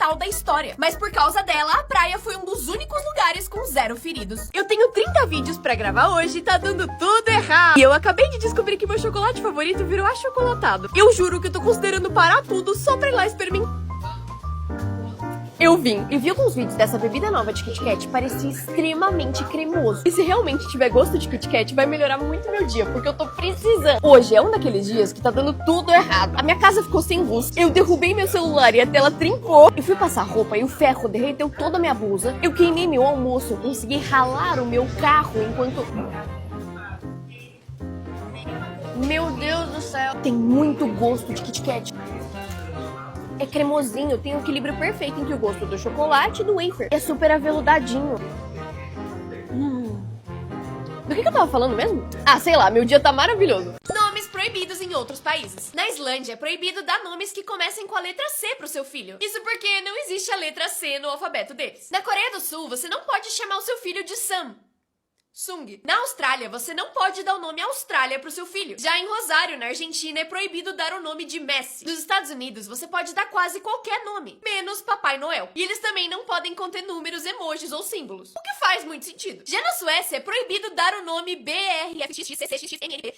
mortal da história. Mas por causa dela, a praia foi um dos únicos lugares com 0 feridos. Eu tenho 30 vídeos pra gravar hoje e tá dando tudo errado. E eu acabei de descobrir que meu chocolate favorito virou achocolatado. Eu juro que eu tô considerando parar tudo só pra ir lá experimentar. Eu vim e vi alguns vídeos dessa bebida nova de Kit Kat, parecia extremamente cremoso. E se realmente tiver gosto de Kit Kat, vai melhorar muito meu dia, porque eu tô precisando. Hoje é um daqueles dias que tá dando tudo errado. A minha casa ficou sem luz, eu derrubei meu celular e a tela trincou. Eu fui passar roupa e o ferro derreteu toda a minha blusa. Eu queimei meu almoço, eu consegui ralar o meu carro enquanto... Meu Deus do céu. Tem muito gosto de Kit Kat. É cremosinho, tem um equilíbrio perfeito entre o gosto do chocolate e do wafer. É super aveludadinho. Do que eu tava falando mesmo? Ah, sei lá, meu dia tá maravilhoso. Nomes proibidos em outros países. Na Islândia é proibido dar nomes que comecem com a letra C pro seu filho. Isso porque não existe a letra C no alfabeto deles. Na Coreia do Sul, você não pode chamar o seu filho de Sam. Sung. Na Austrália, você não pode dar o nome Austrália pro seu filho. Já em Rosário, na Argentina, é proibido dar o nome de Messi. Nos Estados Unidos, você pode dar quase qualquer nome, menos Papai Noel. E eles também não podem conter números, emojis ou símbolos, o que faz muito sentido. Já na Suécia, é proibido dar o nome BRFXXXNNP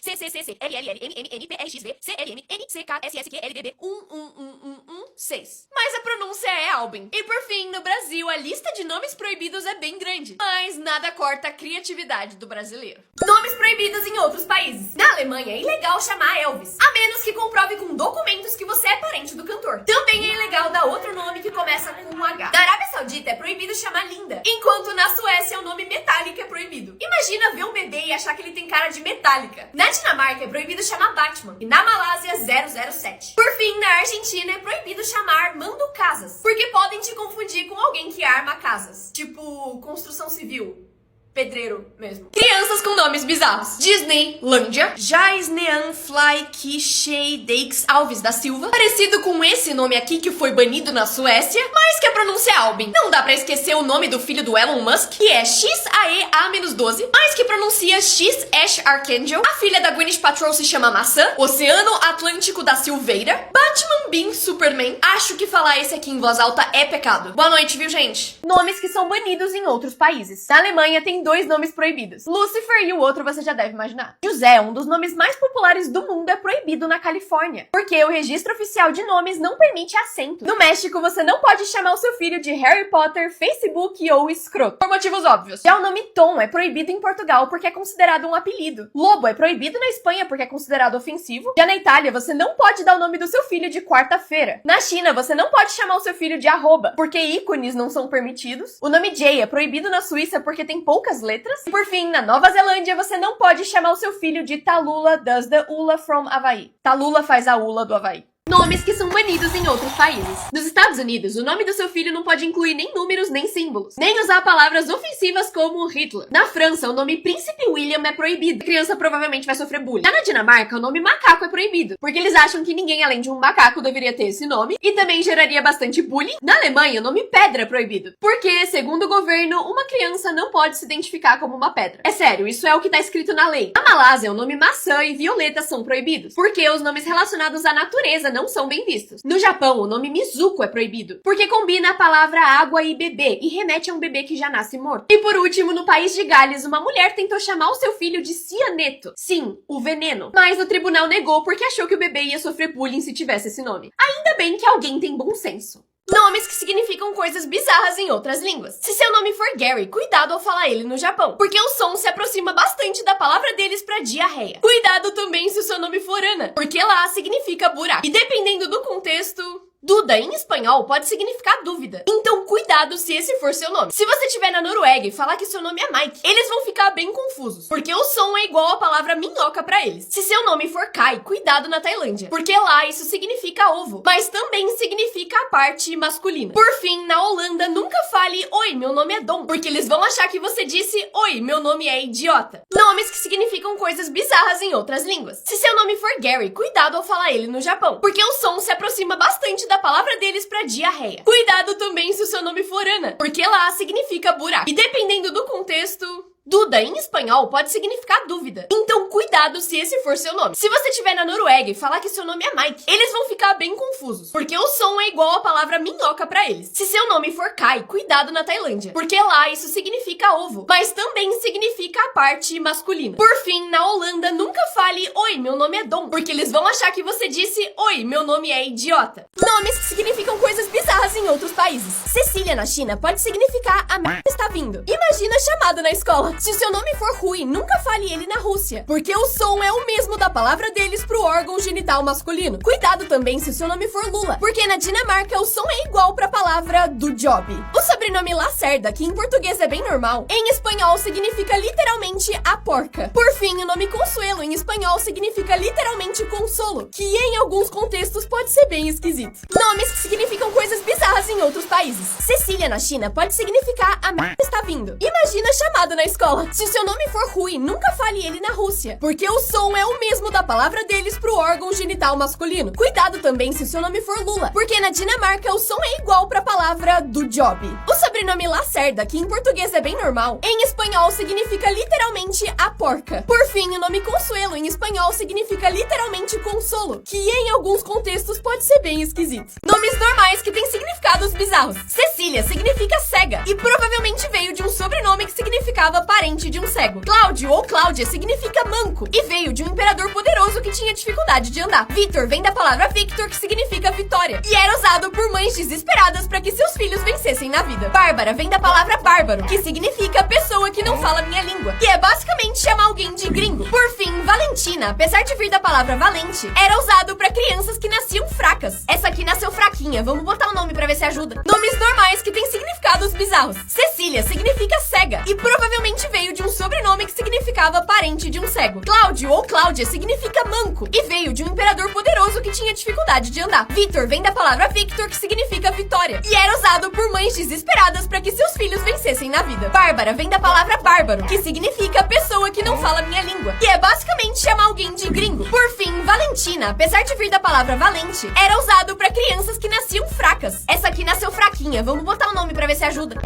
mas a pronúncia é Albin. E por fim, no Brasil, a lista de nomes proibidos é bem grande, mas nada corta a criatividade do brasileiro. Nomes proibidos em outros países. Na Alemanha é ilegal chamar Elvis, a menos que comprove com documentos que você é parente do cantor. Também é ilegal dar outro nome que começa com um H. Na Arábia Saudita é proibido chamar Linda, enquanto na Suécia o nome Metallica é proibido. Imagina ver um bebê e achar que ele tem cara de Metallica. Na Dinamarca é proibido chamar Batman, e na Malásia 007. Por fim, na Argentina é proibido chamar Mando Casas, porque podem te confundir com alguém que arma casas, tipo construção civil. Pedreiro mesmo. Crianças com nomes bizarros. Disneylândia, Jaisnean Fly Kishei Deix Alves da Silva. Parecido com esse nome aqui que foi banido na Suécia, mas que a pronúncia é Albin. Não dá pra esquecer o nome do filho do Elon Musk, que é XAEA-12, mas que pronuncia X Ash Archangel. A filha da Gwyneth Paltrow se chama Maçã. Oceano Atlântico da Silveira. Batman Bean Superman. Acho que falar esse aqui em voz alta é pecado. Boa noite, viu, gente? Nomes que são banidos em outros países. Na Alemanha tem 2 nomes proibidos. Lucifer e o outro você já deve imaginar. José, um dos nomes mais populares do mundo, é proibido na Califórnia, porque o registro oficial de nomes não permite acento. No México, você não pode chamar o seu filho de Harry Potter, Facebook ou escroto, por motivos óbvios. Já o nome Tom é proibido em Portugal porque é considerado um apelido. Lobo é proibido na Espanha porque é considerado ofensivo. Já na Itália, você não pode dar o nome do seu filho de quarta-feira. Na China, você não pode chamar o seu filho de arroba, porque ícones não são permitidos. O nome Jay é proibido na Suíça porque tem poucas letras. E por fim, na Nova Zelândia, você não pode chamar o seu filho de Tallulah does the Ula from Hawaii. Tallulah faz a Ula do Havaí. Nomes que são banidos em outros países. Nos Estados Unidos, o nome do seu filho não pode incluir nem números nem símbolos, nem usar palavras ofensivas como Hitler. Na França, o nome Príncipe William é proibido. A criança provavelmente vai sofrer bullying. Já na Dinamarca, o nome macaco é proibido, porque eles acham que ninguém além de um macaco deveria ter esse nome e também geraria bastante bullying. Na Alemanha, o nome pedra é proibido, porque, segundo o governo, uma criança não pode se identificar como uma pedra. É sério, isso é o que tá escrito na lei. Na Malásia, o nome maçã e violeta são proibidos, porque os nomes relacionados à natureza não são bem vistos. No Japão, o nome Mizuko é proibido, porque combina a palavra água e bebê, e remete a um bebê que já nasce morto. E por último, no país de Gales, uma mulher tentou chamar o seu filho de cianeto. Sim, o veneno. Mas o tribunal negou porque achou que o bebê ia sofrer bullying se tivesse esse nome. Ainda bem que alguém tem bom senso. Nomes que significam coisas bizarras em outras línguas. Se seu nome for Gary, cuidado ao falar ele no Japão, porque o som se aproxima bastante da palavra deles pra diarreia. Cuidado também se o seu nome for Ana, porque lá significa buraco. E dependendo do contexto... Duda, em espanhol, pode significar dúvida. Então, cuidado se esse for seu nome. Se você estiver na Noruega e falar que seu nome é Mike, eles vão ficar bem confusos, porque o som é igual a palavra minhoca pra eles. Se seu nome for Kai, cuidado na Tailândia, porque lá isso significa ovo, mas também significa a parte masculina. Por fim, na Holanda, nunca fale Oi, meu nome é Dom, porque eles vão achar que você disse Oi, meu nome é idiota. Nomes que significam coisas bizarras em outras línguas. Se seu nome for Gary, cuidado ao falar ele no Japão, porque o som se aproxima bastante da palavra deles pra diarreia. Cuidado também se o seu nome for Ana, porque lá significa buraco. E dependendo do contexto... Duda, em espanhol, pode significar dúvida. Então, cuidado se esse for seu nome. Se você estiver na Noruega e falar que seu nome é Mike, eles vão ficar bem confusos, porque o som é igual a palavra minhoca pra eles. Se seu nome for Kai, cuidado na Tailândia, porque lá isso significa ovo, mas também significa a parte masculina. Por fim, na Holanda, nunca fale "Oi, meu nome é Dom", porque eles vão achar que você disse "Oi, meu nome é idiota". Nomes que significam coisas bizarras em outros países. Cecília, na China, pode significar "a merda está vindo". Imagina chamado na escola. Se o seu nome for Rui, nunca fale ele na Rússia, porque o som é o mesmo da palavra deles pro órgão genital masculino. Cuidado também se o seu nome for Lula, porque na Dinamarca o som é igual pra palavra do job. O sobrenome Lacerda, que em português é bem normal, em espanhol significa literalmente a porca. Por fim, o nome Consuelo em espanhol significa literalmente consolo, que em alguns contextos pode ser bem esquisito. Nomes que significam coisas bizarras em outros países. Cecília, na China, pode significar "a merda está vindo". Imagina chamado na escola. Se o seu nome for Rui, nunca fale ele na Rússia, porque o som é o mesmo da palavra deles pro órgão genital masculino. Cuidado também se o seu nome for Lula, porque na Dinamarca o som é igual pra palavra do job. O sobrenome Lacerda, que em português é bem normal, em espanhol significa literalmente a porca. Por fim, o nome Consuelo em espanhol significa literalmente consolo, que em alguns contextos pode ser bem esquisito. Nomes normais que têm significados bizarros. Cecília significa cega e provavelmente veio de um sobrenome que significava parente de um cego. Cláudio ou Cláudia significa manco e veio de um imperador poderoso que tinha dificuldade de andar. Vitor vem da palavra Victor, que significa vitória, e era usado por mães desesperadas para que seus filhos vencessem na vida. Bárbara vem da palavra bárbaro, que significa pessoa que não fala minha língua, e é basicamente chamar alguém de gringo. Por fim, Valentina, apesar de vir da palavra valente, era usado para crianças que nasciam fracas. Essa aqui nasceu fraquinha, vamos botar o nome para ver se ajuda. Nomes normais que têm significados bizarros. Cecília significa cega e provavelmente veio de um sobrenome que significava parente de um cego. Cláudio ou Cláudia significa manco e veio de um imperador poderoso que tinha dificuldade de andar. Vitor vem da palavra Victor, que significa vitória, e era usado por mães desesperadas para que seus filhos vencessem na vida. Bárbara vem da palavra bárbaro, que significa pessoa que não fala minha língua, e é basicamente chamar alguém de gringo. Por fim, Valentina, apesar de vir da palavra valente, era usado para crianças que nasciam fracas. Essa aqui nasceu fraquinha, vamos botar o nome para ver se ajuda.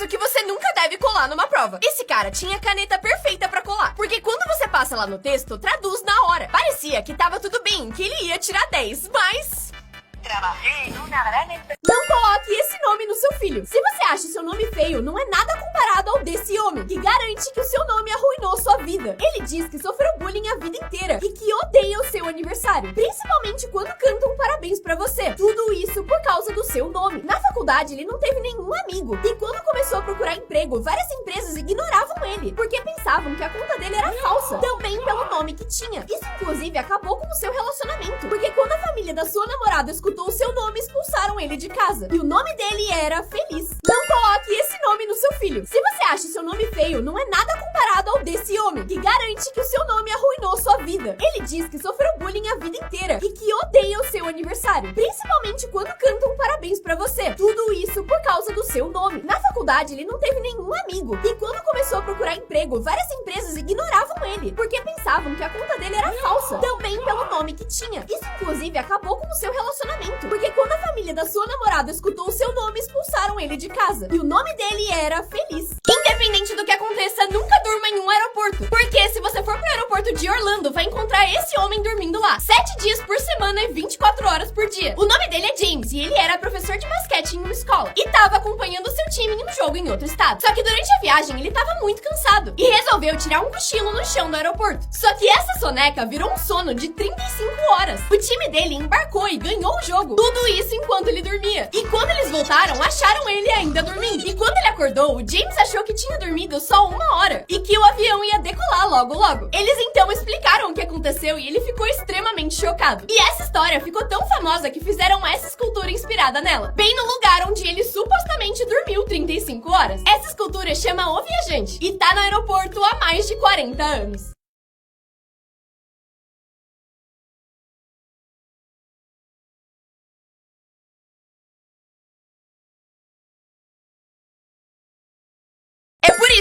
Que você nunca deve colar numa prova. Esse cara tinha a caneta perfeita pra colar, porque quando você passa lá no texto, traduz na hora. Parecia que tava tudo bem, que ele ia tirar 10, mas... Não coloque esse nome no seu filho. Se você acha seu nome feio, não é nada comparado ao desse homem, que garante que o seu nome arruinou sua vida. Ele diz que sofreu bullying a vida inteira e que odeia o seu aniversário, principalmente quando cantam parabéns pra você. Tudo isso por causa do seu nome. Na faculdade, ele não teve nenhum amigo, e quando começou a procurar emprego, várias empresas ignoravam ele, porque pensavam que a conta dele era falsa, também pelo nome que tinha. Isso, inclusive, acabou com o seu relacionamento, porque quando a família da sua namorada escutou o seu nome, expulsaram ele de casa. E o nome dele era Feliz. Não coloque esse nome no seu filho. Se você acha seu nome feio, não é nada comparado ao desse homem, que garante que o seu nome arruinou sua vida. Ele diz que sofreu bullying a vida inteira e que odeia o seu aniversário, principalmente quando cantam parabéns pra você. Tudo isso por causa do seu nome. Na faculdade, ele não teve nenhum amigo, e quando começou a procurar emprego, várias empresas ignoravam ele, porque pensavam que a conta dele era falsa, também pelo nome que tinha. Isso, inclusive, acabou com o seu relacionamento, porque quando a família da sua namorada escutou o seu nome, expulsaram ele de casa. E o nome dele era Feliz. Independente do que aconteça, nunca durma em um aeroporto, porque se você for pro aeroporto de Orlando, vai encontrar esse homem dormindo lá 7 dias por semana e 24 horas por dia. O nome dele é James e ele era professor de basquete em uma escola e tava acompanhando seu time em um jogo em outro estado. Só que durante a viagem ele tava muito cansado e resolveu tirar um cochilo no chão do aeroporto. Só que essa soneca virou um sono de 35 horas. O time dele embarcou e ganhou o jogo. Tudo isso enquanto ele dormia. E quando eles voltaram, acharam ele ainda dormindo. E quando ele acordou, o James achou que tinha dormido só 1 hora e que o avião ia decolar logo logo. Eles então explicaram o que aconteceu e ele ficou extremamente chocado. E essa história ficou tão famosa que fizeram essa escultura inspirada nela, bem no lugar onde ele supostamente dormiu 35 horas. Essa escultura chama O Viajante e tá no aeroporto há mais de 40 anos.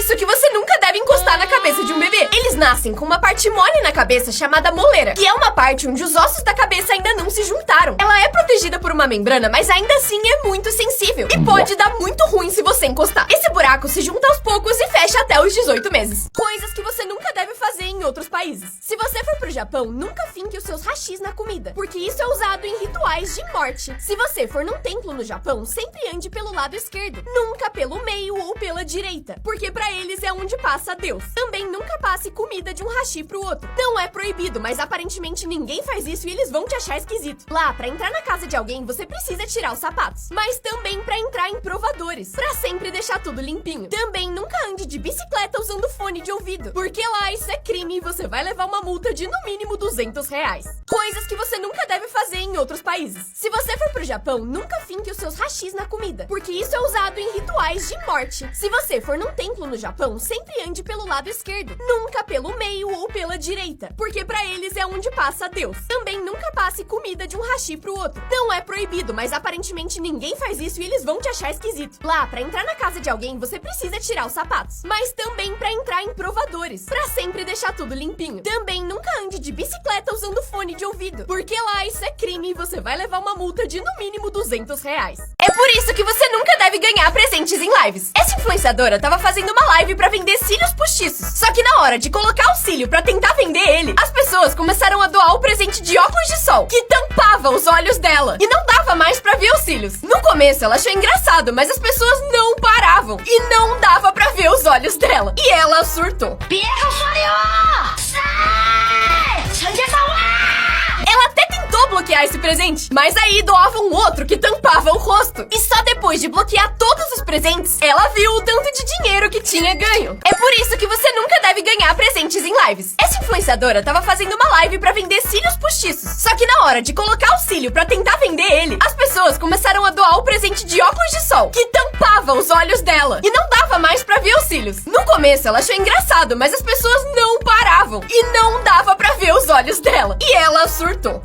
isso que você nunca deve encostar na cabeça de um bebê. Eles nascem com uma parte mole na cabeça chamada moleira, que é uma parte onde os ossos da cabeça ainda não se juntaram. Ela é protegida por uma membrana, mas ainda assim é muito sensível e pode dar muito ruim se você encostar. Esse buraco se junta aos poucos e fecha até os 18 meses. Coisas que você nunca deve fazer em outros países. Se você for pro Japão, nunca finque os seus hashis na comida, porque isso é usado em rituais de morte. Se você for num templo no Japão, sempre ande pelo lado esquerdo, nunca pelo meio ou pela direita, porque pra eles é onde passa Deus. Também nunca passe comida de um hashi pro outro. Não é proibido, mas aparentemente ninguém faz isso e eles vão te achar esquisito. Lá, pra entrar na casa de alguém, você precisa tirar os sapatos, mas também pra entrar em provadores, pra sempre deixar tudo limpinho. Também nunca ande de bicicleta usando fone de ouvido, porque lá isso é crime e você vai levar uma multa de no mínimo R$200. Coisas que você nunca deve fazer em outros países. Se você for pro Japão, nunca finque os seus hashis na comida, porque isso é usado em rituais de morte. Se você for num templo no Japão, sempre ande pelo lado esquerdo, nunca pelo meio ou pela direita, porque pra eles é onde passa Deus. Também nunca passe comida de um hashi pro outro. Não é proibido, mas aparentemente ninguém faz isso e eles vão te achar esquisito. Lá, pra entrar na casa de alguém, você precisa tirar os sapatos, mas também pra entrar em provadores, pra sempre deixar tudo limpinho. Também nunca ande de bicicleta usando fone de ouvido, porque lá isso é crime e você vai levar uma multa de no mínimo R$200. É por isso que você nunca deve ganhar presentes em lives. Essa influenciadora tava fazendo uma live pra vender cílios postiços, só que na hora de colocar o cílio pra tentar vender ele, as pessoas começaram a doar o presente de óculos de sol, que tampava os olhos dela, e não dava mais pra ver os cílios. No começo ela achou engraçado, mas as pessoas não paravam, e não dava pra ver os olhos dela, e ela surtou. Ela até tentou bloquear esse presente, mas aí doava um outro que tampava o rosto. E só depois de bloquear todos os presentes, ela viu o tanto de dinheiro que tinha ganho. É por isso que você nunca deve ganhar presentes em lives. Essa influenciadora tava fazendo uma live pra vender cílios postiços, só que na hora de colocar o cílio pra tentar vender ele, as pessoas começaram a doar o presente de óculos de sol, que tampava os olhos dela, e não dava mais pra ver os cílios. No começo ela achou engraçado, mas as pessoas não paravam, e não dava pra ver os olhos dela, e ela surtou.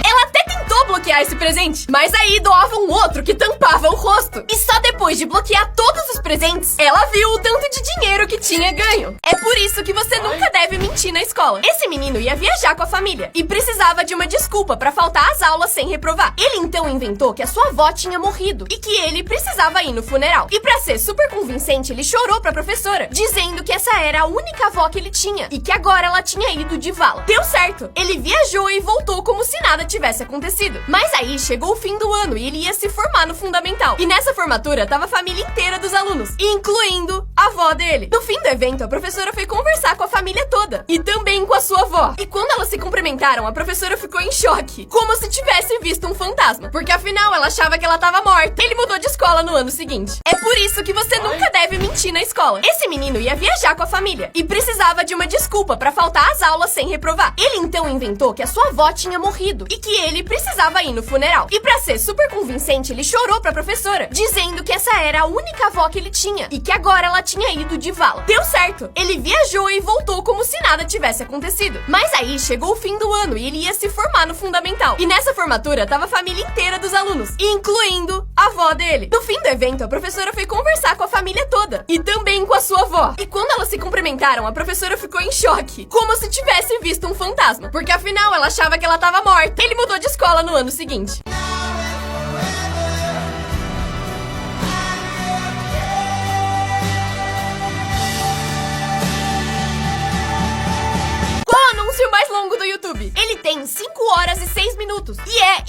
Ela até tentou bloquear esse presente, mas aí doava um outro que tampava o rosto. E só depois de bloquear todos os presentes, ela viu o tanto de dinheiro que tinha ganho. É por isso que você nunca deve mentir na escola. Esse menino ia viajar com a família e precisava de uma desculpa pra faltar às aulas sem reprovar. Ele então inventou que a sua avó tinha morrido e que ele precisava ir no funeral. E pra ser super convincente, ele chorou pra professora, dizendo que essa era a única avó que ele tinha e que agora ela tinha ido de vala. Deu certo! Ele viajou e voltou como se nada tivesse acontecido. Mas aí chegou o fim do ano e ele ia se formar no fundamental. E nessa formatura tava a família inteira dos alunos, incluindo a avó dele. No fim do evento, a professora foi conversar com a família toda e também com a sua avó. E quando elas se cumprimentaram, a professora ficou em choque, como se tivesse visto um fantasma, porque afinal ela achava que ela tava morta. Ele mudou de escola no ano seguinte. É por isso que você nunca deve mentir na escola. Esse menino ia viajar com a família e precisava de uma desculpa pra faltar às aulas sem reprovar. Ele então inventou que a sua avó tinha morrido e que ele precisava ir no funeral. E pra ser super convincente, ele chorou pra professora, dizendo que essa era a única avó que ele tinha e que agora ela tinha ido de vala. Deu certo! Ele viajou e voltou como se nada tivesse acontecido. Mas aí chegou o fim do ano e ele ia se formar no fundamental. E nessa formatura tava a família inteira dos alunos, incluindo a avó dele. No fim do evento, a professora foi conversar com a família toda e também com a sua avó. E quando elas se cumprimentaram, a professora ficou em choque, como se tivesse visto um fantasma, porque afinal ela achava que ela tava morta. Ele mudou de escola no ano seguinte. Qual o anúncio mais longo do YouTube? Ele tem 5 horas e 6 minutos e é